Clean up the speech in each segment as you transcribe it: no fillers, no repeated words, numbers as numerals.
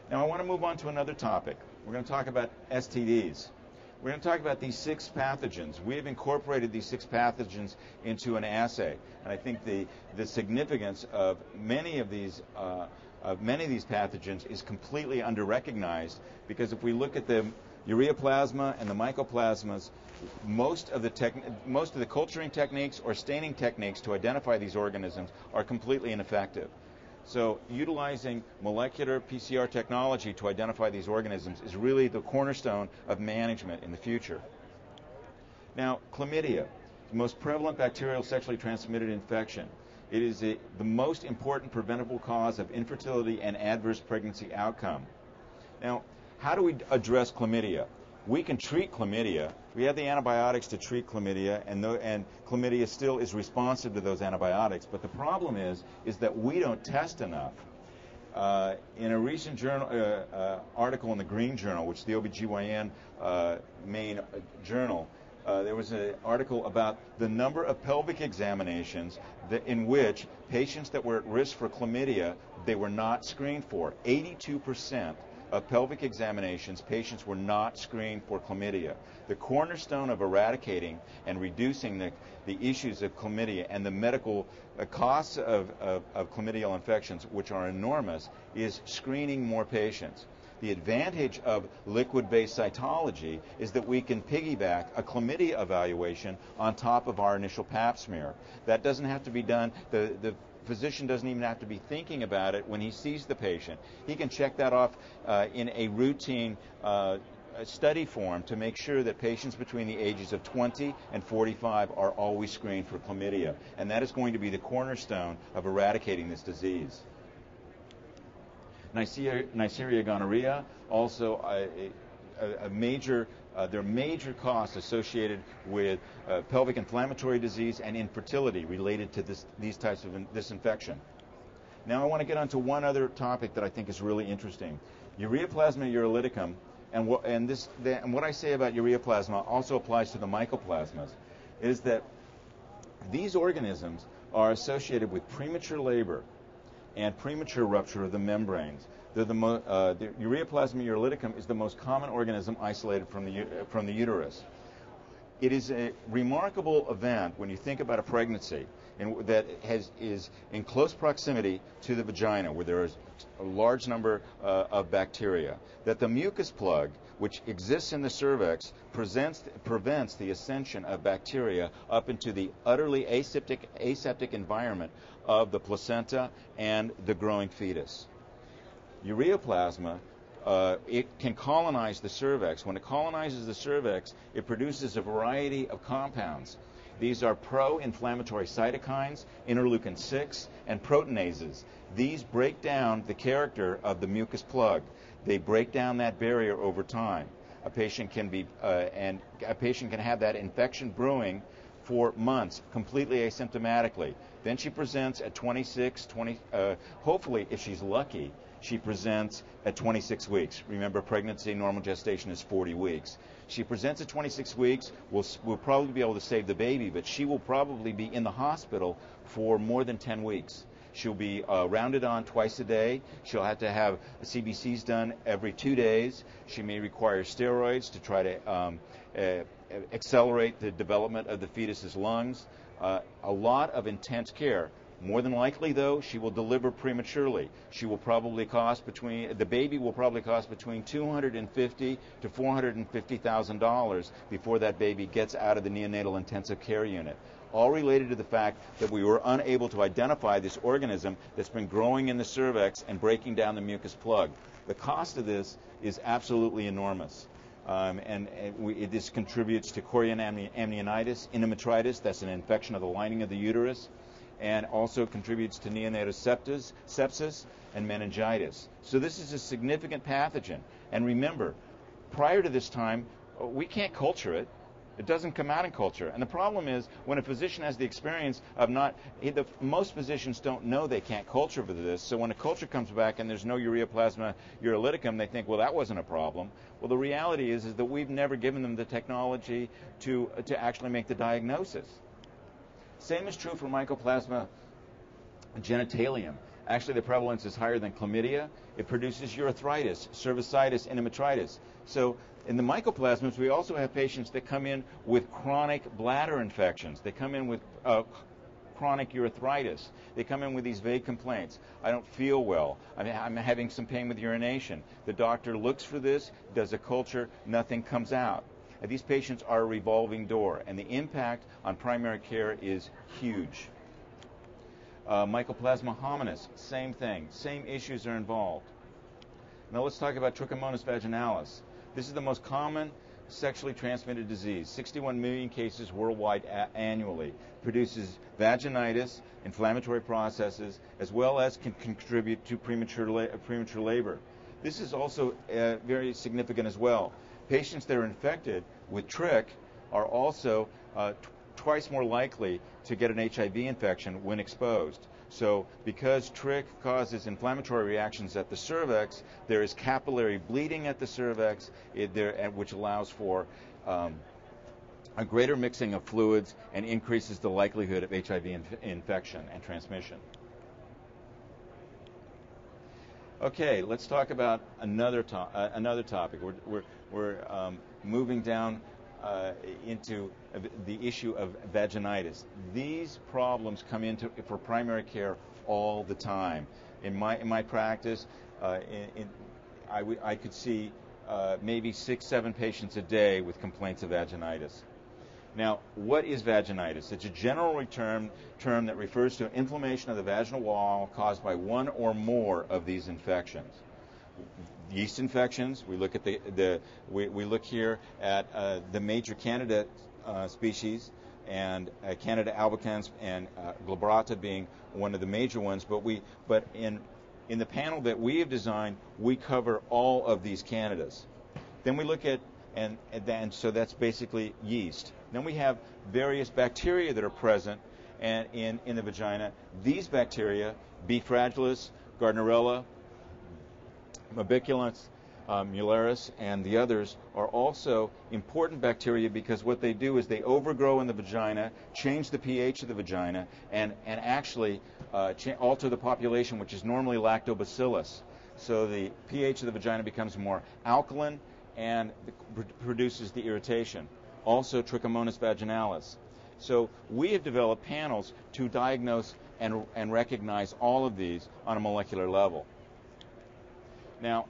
Now I want to move on to another topic. We're going to talk about STDs. We're going to talk about these 6 pathogens. We have incorporated these 6 pathogens into an assay, and I think the significance of many of these pathogens is completely under-recognized, because if we look at the ureaplasma and the mycoplasmas, most of the culturing techniques or staining techniques to identify these organisms are completely ineffective. So utilizing molecular PCR technology to identify these organisms is really the cornerstone of management in the future. Now, chlamydia, the most prevalent bacterial sexually transmitted infection. It is the most important preventable cause of infertility and adverse pregnancy outcome. Now, how do we address chlamydia? We can treat chlamydia. We have the antibiotics to treat chlamydia, and chlamydia still is responsive to those antibiotics. But the problem is that we don't test enough. In a recent article in the Green Journal, which is the OBGYN main journal, there was an article about the number of pelvic examinations in which patients that were at risk for chlamydia, they were not screened for. 82% of pelvic examinations, patients were not screened for chlamydia. The cornerstone of eradicating and reducing the issues of chlamydia and the medical costs of chlamydial infections, which are enormous, is screening more patients. The advantage of liquid-based cytology is that we can piggyback a chlamydia evaluation on top of our initial pap smear. That doesn't have to be done. The physician doesn't even have to be thinking about it when he sees the patient. He can check that off in a routine study form to make sure that patients between the ages of 20 and 45 are always screened for chlamydia. And that is going to be the cornerstone of eradicating this disease. Neisseria gonorrhea, also there are major costs associated with pelvic inflammatory disease and infertility related to this infection. Now I want to get on to one other topic that I think is really interesting. Ureaplasma urolyticum, and what I say about ureaplasma also applies to the mycoplasmas, is that these organisms are associated with premature labor and premature rupture of the membranes. The ureaplasma urolyticum is the most common organism isolated from the uterus. It is a remarkable event when you think about a pregnancy that is in close proximity to the vagina, where there is a large number of bacteria, that the mucus plug, which exists in the cervix, prevents the ascension of bacteria up into the utterly aseptic environment of the placenta and the growing fetus. Ureaplasma, it can colonize the cervix. When it colonizes the cervix, it produces a variety of compounds. These are pro-inflammatory cytokines, interleukin-6, and proteinases. These break down the character of the mucus plug. They break down that barrier over time. A patient can have that infection brewing for months, completely asymptomatically. Then she presents at 26, hopefully, if she's lucky, she presents at 26 weeks. Remember, pregnancy, normal gestation is 40 weeks. She presents at 26 weeks. We'll probably be able to save the baby, but she will probably be in the hospital for more than 10 weeks. She'll be rounded on twice a day. She'll have to have CBCs done every 2 days. She may require steroids to try to accelerate the development of the fetus's lungs. A lot of intense care. More than likely, though, she will deliver prematurely. The baby will probably cost between $250,000 to $450,000 before that baby gets out of the neonatal intensive care unit. All related to the fact that we were unable to identify this organism that's been growing in the cervix and breaking down the mucus plug. The cost of this is absolutely enormous. This contributes to chorion amnionitis, endometritis, that's an infection of the lining of the uterus, and also contributes to neonatal sepsis and meningitis. So this is a significant pathogen. And remember, prior to this time, we can't culture it. It doesn't come out in culture. And the problem is, when a physician has the experience of most physicians don't know they can't culture for this, so when a culture comes back and there's no ureaplasma urolyticum, they think, well, that wasn't a problem. Well, the reality is that we've never given them the technology to actually make the diagnosis. Same is true for Mycoplasma genitalium. Actually, the prevalence is higher than chlamydia. It produces urethritis, cervicitis, endometritis. So in the mycoplasmas, we also have patients that come in with chronic bladder infections. They come in with chronic urethritis. They come in with these vague complaints. I don't feel well. I'm having some pain with urination. The doctor looks for this, does a culture, nothing comes out. And these patients are a revolving door, and the impact on primary care is huge. Mycoplasma hominis, same thing. Same issues are involved. Now let's talk about Trichomonas vaginalis. This is the most common sexually transmitted disease. 61 million cases worldwide annually. Produces vaginitis, inflammatory processes, as well as can contribute to premature labor. This is also very significant as well. Patients that are infected with trich are also twice more likely to get an HIV infection when exposed. So because trich causes inflammatory reactions at the cervix, there is capillary bleeding at the cervix, which allows for a greater mixing of fluids and increases the likelihood of HIV infection and transmission. Okay, let's talk about another topic. We're moving down into the issue of vaginitis. These problems come into for primary care all the time. In my practice, I could see maybe 6-7 patients a day with complaints of vaginitis. Now, what is vaginitis? It's a general term that refers to inflammation of the vaginal wall caused by one or more of these infections. Yeast infections. We look at we look here at the major Candida species, and Candida albicans and glabrata being one of the major ones. But in the panel that we have designed, we cover all of these Candidas. Then we look at and so that's basically yeast. Then we have various bacteria that are present and in the vagina. These bacteria, B. fragilis, Gardnerella, Mabiculus, Mullaris, and the others are also important bacteria because what they do is they overgrow in the vagina, change the pH of the vagina, and actually alter the population, which is normally lactobacillus. So the pH of the vagina becomes more alkaline and produces the irritation. Also Trichomonas vaginalis. So we have developed panels to diagnose and recognize all of these on a molecular level. Now,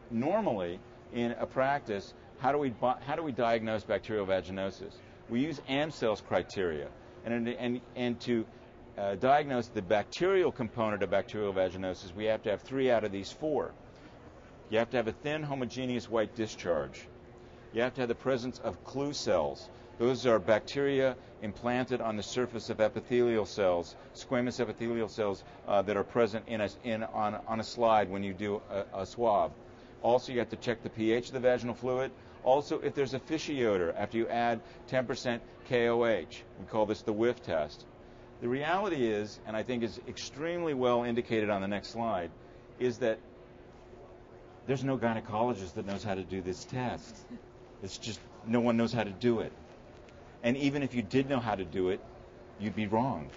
normally in a practice, how do we diagnose bacterial vaginosis? We use Amsel's criteria, and to diagnose the bacterial component of bacterial vaginosis, we have to have 3 out of these 4. You have to have a thin, homogeneous white discharge. You have to have the presence of clue cells. Those are bacteria implanted on the surface of epithelial cells, squamous epithelial cells that are present on a slide when you do a swab. Also, you have to check the pH of the vaginal fluid. Also, if there's a fishy odor after you add 10% KOH. We call this the whiff test. The reality is, and I think is extremely well indicated on the next slide, is that there's no gynecologist that knows how to do this test. It's just no one knows how to do it. And even if you did know how to do it, you'd be wrong.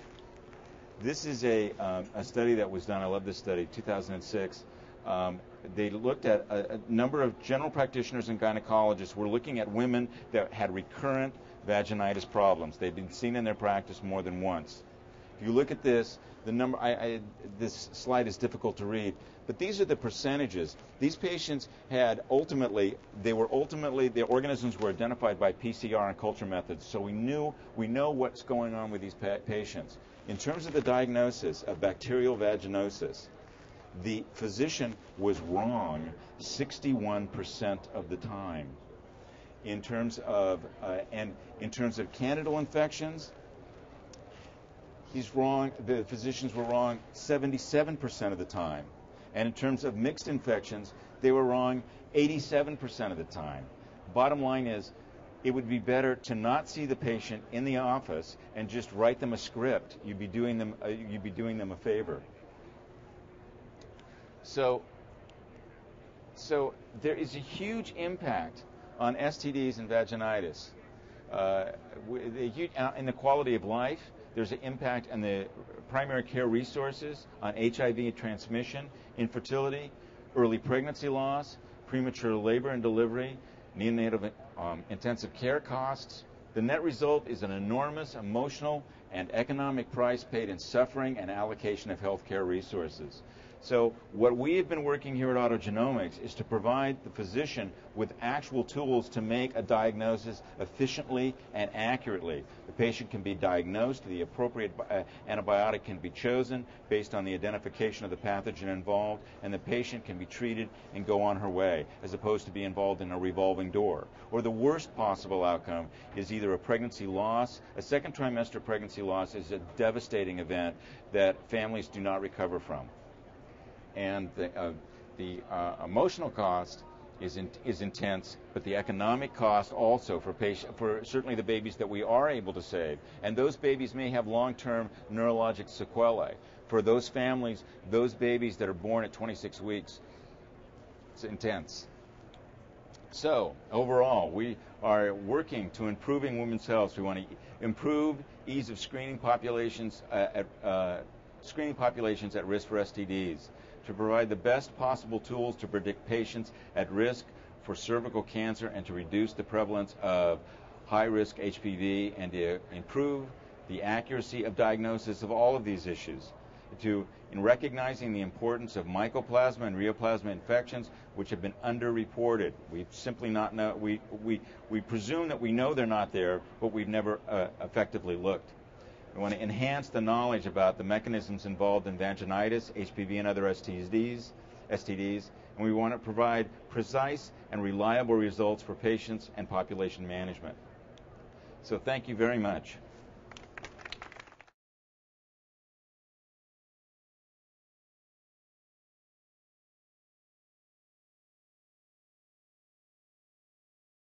This is a study that was done. I love this study, 2006. They looked at a number of general practitioners and gynecologists were looking at women that had recurrent vaginitis problems. They'd been seen in their practice more than once. If you look at this, the number, this slide is difficult to read, but these are the percentages. These patients had their organisms were identified by PCR and culture methods, so we know what's going on with these patients. In terms of the diagnosis of bacterial vaginosis, the physician was wrong 61% of the time. In terms of candidal infections, the physicians were wrong 77% of the time. And in terms of mixed infections, they were wrong 87% of the time. Bottom line is, it would be better to not see the patient in the office and just write them a script. You'd be doing them a favor. So there is a huge impact on STDs and vaginitis. In the quality of life, There's an impact on the primary care resources, on HIV transmission, infertility, early pregnancy loss, premature labor and delivery, neonatal intensive care costs. The net result is an enormous emotional and economic price paid in suffering and allocation of healthcare resources. So what we have been working here at AutoGenomics is to provide the physician with actual tools to make a diagnosis efficiently and accurately. The patient can be diagnosed, the appropriate antibiotic can be chosen based on the identification of the pathogen involved, and the patient can be treated and go on her way, as opposed to be involved in a revolving door. Or the worst possible outcome is either a pregnancy loss. A second trimester pregnancy loss is a devastating event that families do not recover from. And the emotional cost is intense, but the economic cost also for certainly the babies that we are able to save. And those babies may have long-term neurologic sequelae. For those families, those babies that are born at 26 weeks, it's intense. So overall, we are working to improving women's health. We want to improve ease of screening populations at risk for STDs, to provide the best possible tools to predict patients at risk for cervical cancer and to reduce the prevalence of high-risk HPV, and to improve the accuracy of diagnosis of all of these issues. In recognizing the importance of mycoplasma and rheoplasma infections, which have been underreported. We've simply not know. We presume that we know they're not there, but we've never effectively looked. We want to enhance the knowledge about the mechanisms involved in vaginitis, HPV, and other STDs, and we want to provide precise and reliable results for patients and population management. So thank you very much.